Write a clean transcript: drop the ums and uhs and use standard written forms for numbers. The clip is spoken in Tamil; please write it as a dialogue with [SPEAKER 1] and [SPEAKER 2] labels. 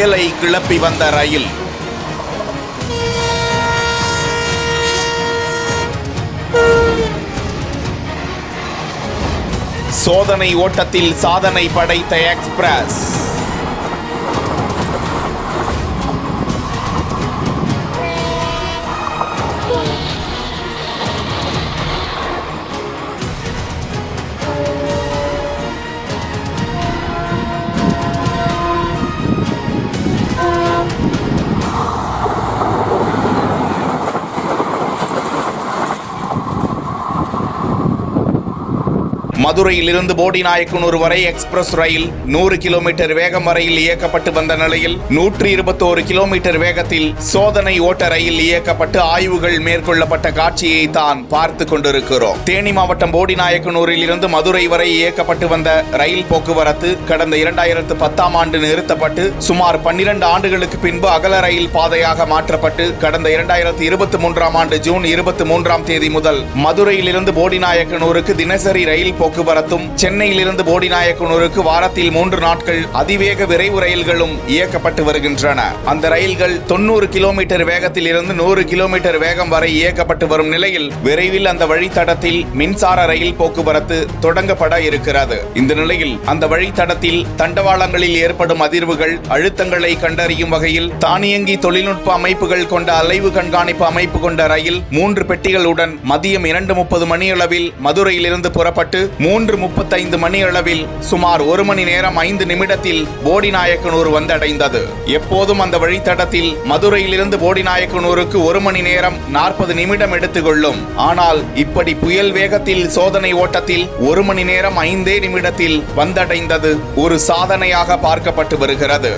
[SPEAKER 1] புயலை கிளப்பி வந்த ரயில். சோதனை ஓட்டத்தில் சாதனை படைத்த எக்ஸ்பிரஸ். மதுரையிலிருந்து போடிநாயக்கனூர் வரை எக்ஸ்பிரஸ் ரயில் 100 கிலோமீட்டர் வேகம் வரையில் இயக்கப்பட்டு வந்த நிலையில் 121 கிலோமீட்டர் வேகத்தில் சோதனை ஓட்ட ரயில் இயக்கப்பட்டு ஆய்வுகள் மேற்கொள்ளப்பட்ட காட்சியை தான் பார்த்து கொண்டிருக்கிறோம். தேனி மாவட்டம் போடிநாயக்கனூரில் இருந்து மதுரை வரை இயக்கப்பட்டு வந்த ரயில் போக்குவரத்து கடந்த 2010ஆம் ஆண்டு நிறுத்தப்பட்டு சுமார் 12 ஆண்டுகளுக்கு பின்பு அகல ரயில் பாதையாக மாற்றப்பட்டு கடந்த 2023ஆம் ஆண்டு ஜூன் 23ஆம் தேதி முதல் மதுரையிலிருந்து போடிநாயக்கனூருக்கு தினசரி ரயில் போக்குவரத்தும் சென்னையிலிருந்து போடிநாயக்கனூருக்கு வாரத்தில் 3 நாட்கள் அதிவேக விரைவு ரயில்களும் இயக்கப்பட்டு வருகின்றன. அந்த ரயில்கள் 90 கிலோமீட்டர் வேகத்தில் இருந்து 100 கிலோமீட்டர் வேகம் வரை இயக்கப்பட்டு வரும் நிலையில் விரைவில் அந்த வழித்தடத்தில் மின்சார ரயில் போக்குவரத்து தொடங்கப்பட இருக்கிறது. இந்த நிலையில் அந்த வழித்தடத்தில் தண்டவாளங்களில் ஏற்படும் அதிர்வுகள் அழுத்தங்களை கண்டறியும் வகையில் தானியங்கி தொழில்நுட்ப அமைப்புகள் கொண்ட அலைவு கண்காணிப்பு அமைப்பு கொண்ட ரயில் 3 பெட்டிகளுடன் மதியம் 2:30 மணியளவில் மதுரையிலிருந்து புறப்பட்டு 3:35 மணியளவில் சுமார் 1 மணி நேரம் 5 நிமிடத்தில் போடிநாயக்கனூர் வந்தடைந்தது. எப்போதும் அந்த வழித்தடத்தில் மதுரையிலிருந்து போடிநாயக்கனூருக்கு 1 மணி நேரம் 40 நிமிடம் எடுத்துக்கொள்ளும். ஆனால் இப்படி புயல் வேகத்தில் சோதனை ஓட்டத்தில் 1 மணி நேரம் 5 நிமிடத்தில் வந்தடைந்தது ஒரு சாதனையாக பார்க்கப்பட்டு வருகிறது.